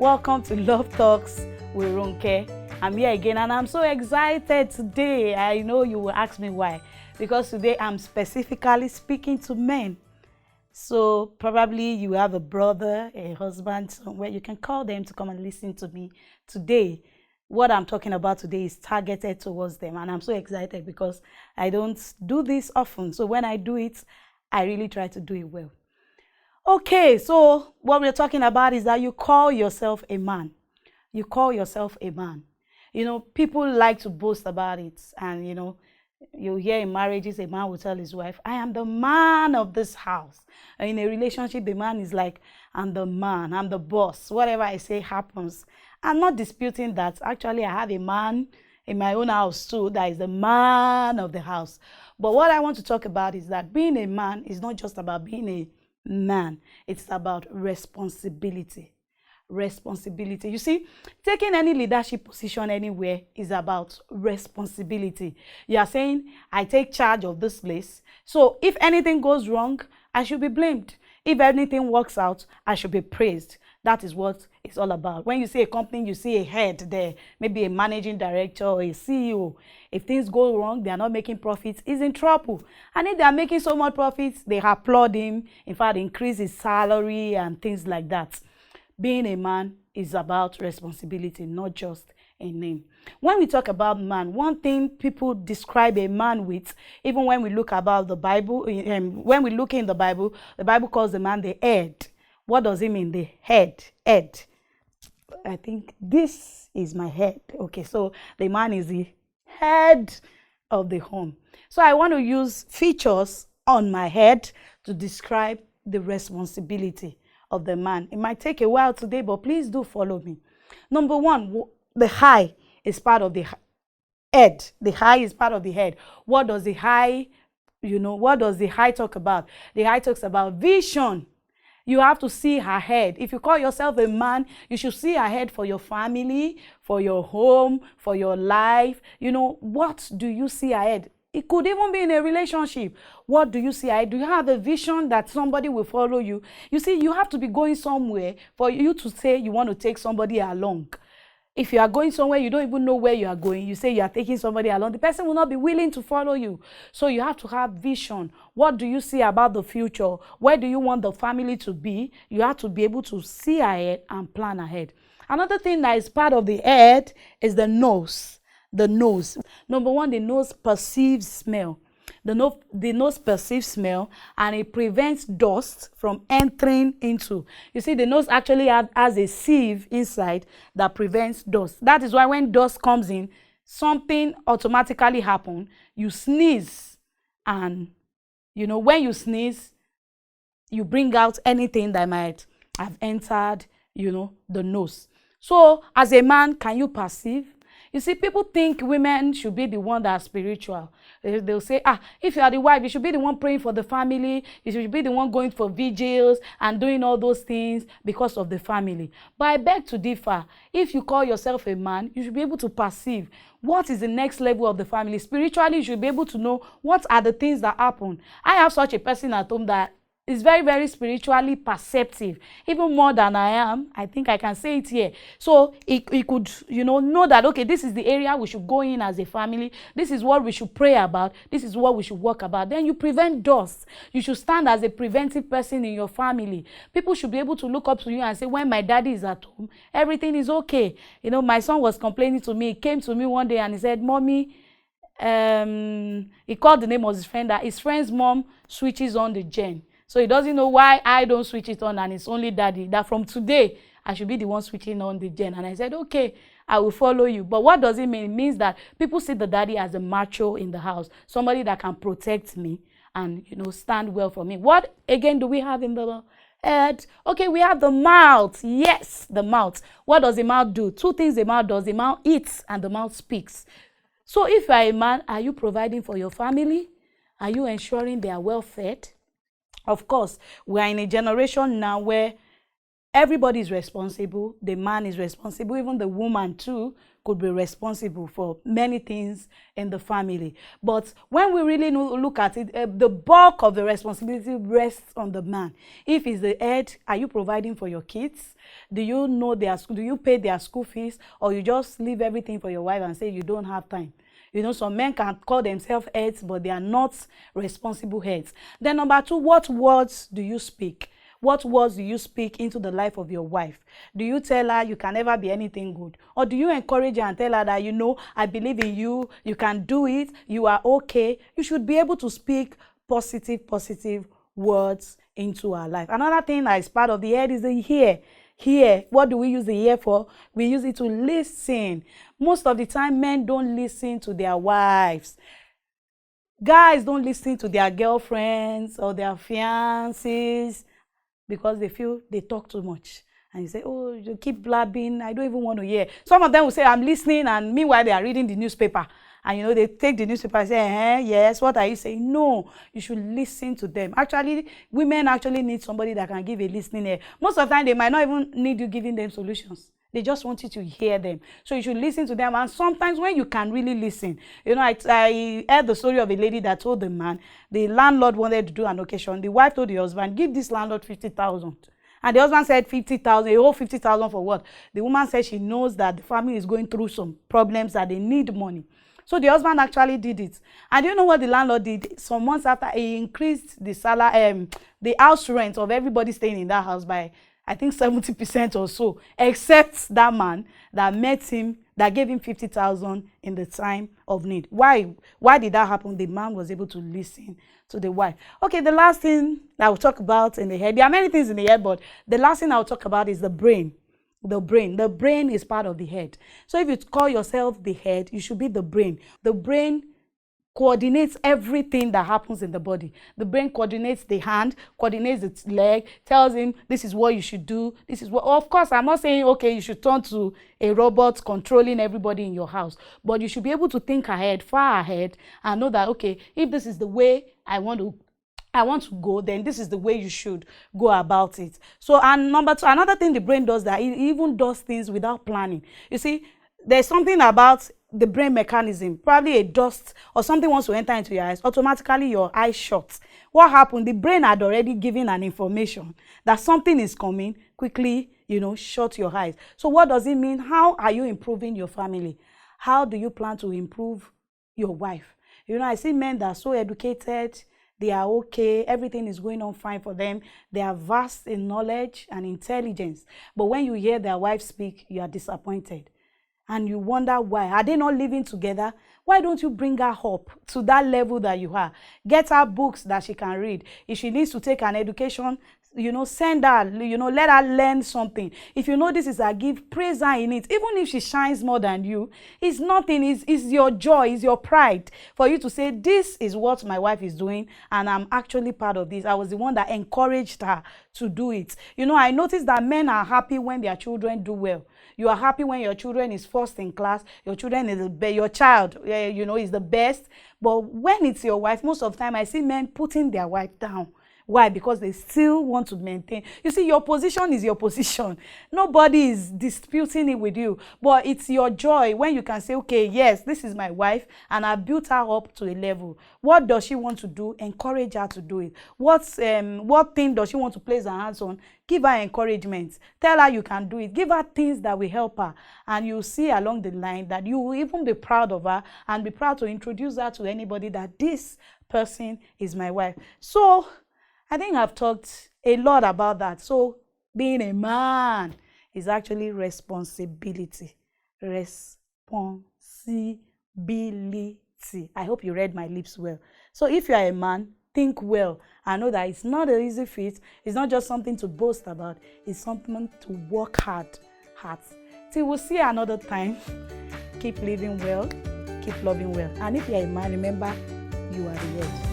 Welcome to Love Talks with Ronke. I'm here again and I'm so excited today. I know you will ask me why. Because today I'm specifically speaking to men. So probably you have a brother, a husband, somewhere you can call them to come and listen to me today. What I'm talking about today is targeted towards them, and I'm so excited because I don't do this often. So when I do it, I really try to do it well. Okay, so what we're talking about is that you call yourself a man. You call yourself a man. You know, people like to boast about it, and you hear in marriages, a man will tell his wife, I am the man of this house. And in a relationship, the man is like, I'm the man, I'm the boss. Whatever I say happens. I'm not disputing that. Actually, I have a man in my own house too that is the man of the house. But what I want to talk about is that being a man is not just about being a man. It's about responsibility. Responsibility. You see, taking any leadership position anywhere is about responsibility. You are saying, I take charge of this place. So if anything goes wrong, I should be blamed. If anything works out, I should be praised. That is what it's all about. When you see a company, you see a head there, maybe a managing director or a CEO. If things go wrong, they are not making profits, he's in trouble. And if they are making so much profits, they applaud him, in fact, increase his salary and things like that. Being a man is about responsibility, not just a name. When we talk about man, one thing people describe a man with, even when we look about the Bible, when we look in the Bible calls the man the head. What does it mean? The head. Head. I think this is my head. Okay, so the man is the head of the home. So I want to use features on my head to describe the responsibility of the man. It might take a while today, but please do follow me. Number one, the high is part of the head. The high is part of the head. What does the high, what does the high talk about? The high talks about vision. You have to see ahead. If you call yourself a man, you should see ahead for your family, for your home, for your life. What do you see ahead? It could even be in a relationship. What do you see ahead? Do you have a vision that somebody will follow you? You see, you have to be going somewhere for you to say you want to take somebody along. If you are going somewhere, you don't even know where you are going. You say you are taking somebody along. The person will not be willing to follow you. So you have to have vision. What do you see about the future? Where do you want the family to be? You have to be able to see ahead and plan ahead. Another thing that is part of the head is the nose. The nose. Number one, the nose perceives smell. The nose perceives smell, and it prevents dust from entering into. You see, the nose actually has a sieve inside that prevents dust. That is why when dust comes in, something automatically happens. You sneeze, and when you sneeze, you bring out anything that might have entered, the nose. So, as a man, can you perceive? You see, people think women should be the one that are spiritual. They'll say, if you are the wife, you should be the one praying for the family. You should be the one going for vigils and doing all those things because of the family. But I beg to differ. If you call yourself a man, you should be able to perceive what is the next level of the family. Spiritually, you should be able to know what are the things that happen. I have such a person at home that is very, very spiritually perceptive, even more than I am. I think I can say it here. So he could, know that, okay, this is the area we should go in as a family. This is what we should pray about. This is what we should work about. Then you prevent dust. You should stand as a preventive person in your family. People should be able to look up to you and say, when my daddy is at home, everything is okay. My son was complaining to me. He came to me one day and he said, Mommy, he called the name of his friend, that his friend's mom switches on the gen. So he doesn't know why I don't switch it on, and it's only daddy. That from today, I should be the one switching on the gen. And I said, okay, I will follow you. But what does it mean? It means that people see the daddy as a macho in the house, somebody that can protect me and, stand well for me. What, again, do we have in the head? Okay, we have the mouth. Yes, the mouth. What does the mouth do? Two things the mouth does. The mouth eats and the mouth speaks. So if you are a man, are you providing for your family? Are you ensuring they are well fed? Of course, we are in a generation now where Everybody is responsible. The man is responsible. Even the woman too could be responsible for many things in the family. But when we really look at it, the bulk of the responsibility rests on the man. If he's the head, are you providing for your kids? Do you know do you pay their school fees? Or you just leave everything for your wife and say you don't have time? You know, some men can call themselves heads, but they are not responsible heads. Then number two, what words do you speak? What words do you speak into the life of your wife? Do you tell her you can never be anything good? Or do you encourage her and tell her that, you know, I believe in you, you can do it, you are okay? You should be able to speak positive words into her life. Another thing that is part of the head is the ear. Here, what do we use the ear for? We use it to listen. Most of the time, men don't listen to their wives. Guys don't listen to their girlfriends or their fiancés because they feel they talk too much. And you say, oh, you keep blabbing, I don't even want to hear. Some of them will say, I'm listening, and meanwhile they are reading the newspaper. And you know, they take the newspaper and say, yes, what are you saying? No, you should listen to them. Actually, women actually need somebody that can give a listening ear. Most of the time, they might not even need you giving them solutions. They just want you to hear them. So you should listen to them. And sometimes when you can really listen, you know, I heard the story of a lady that told the man, the landlord wanted to do an occasion. The wife told the husband, give this landlord 50,000. And the husband said 50,000, a whole 50,000 for what? The woman said she knows that the family is going through some problems, that they need money. So the husband actually did it. And you know what the landlord did? Some months after, he increased the salary, the house rent of everybody staying in that house by, I think, 70% or so, except that man that met him, that gave him 50,000 in the time of need. Why did that happen? The man was able to listen to the wife. Okay, the last thing I will talk about in the head, there are many things in the head, but the last thing I will talk about is the brain. The brain is part of the head. So if you call yourself the head, you should be the brain. The brain coordinates everything that happens in the body. The brain coordinates the hand, coordinates its leg, tells him this is what you should do. This is what, of course, I'm not saying, okay, you should turn to a robot controlling everybody in your house, but you should be able to think ahead, far ahead, and know that, okay, if this is the way I want to go, then this is the way you should go about it. So, and number two, another thing the brain does, that it even does things without planning. You see, there's something about the brain mechanism, probably a dust or something wants to enter into your eyes, automatically your eyes shut. What happened? The brain had already given an information that something is coming, quickly, you know, shut your eyes. So what does it mean? How are you improving your family? How do you plan to improve your wife? You know, I see men that are so educated, they are okay, everything is going on fine for them. They are vast in knowledge and intelligence. But when you hear their wife speak, you are disappointed. And you wonder why. Are they not living together? Why don't you bring her up to that level that you are? Get her books that she can read. If she needs to take an education, you know, send her, you know, let her learn something. If you know this is her gift, praise her in it. Even if she shines more than you, it's nothing. It's your joy, it's your pride for you to say, this is what my wife is doing, and I'm actually part of this. I was the one that encouraged her to do it. You know, I noticed that men are happy when their children do well. You are happy when your children is first in class, your children is your child, you know, is the best. But when it's your wife, most of the time I see men putting their wife down. Why? Because they still want to maintain. You see, your position is your position. Nobody is disputing it with you. But it's your joy when you can say, okay, yes, this is my wife, and I built her up to a level. What does she want to do? Encourage her to do it. What thing does she want to place her hands on? Give her encouragement. Tell her you can do it. Give her things that will help her. And you'll see along the line that you will even be proud of her and be proud to introduce her to anybody that this person is my wife. So, I think I've talked a lot about that. So being a man is actually responsibility. Responsibility. I hope you read my lips well. So if you are a man, think well and know that it's not an easy feat. It's not just something to boast about. It's something to work hard at. Till we'll see another time. Keep living well. Keep loving well. And if you are a man, remember, you are the head.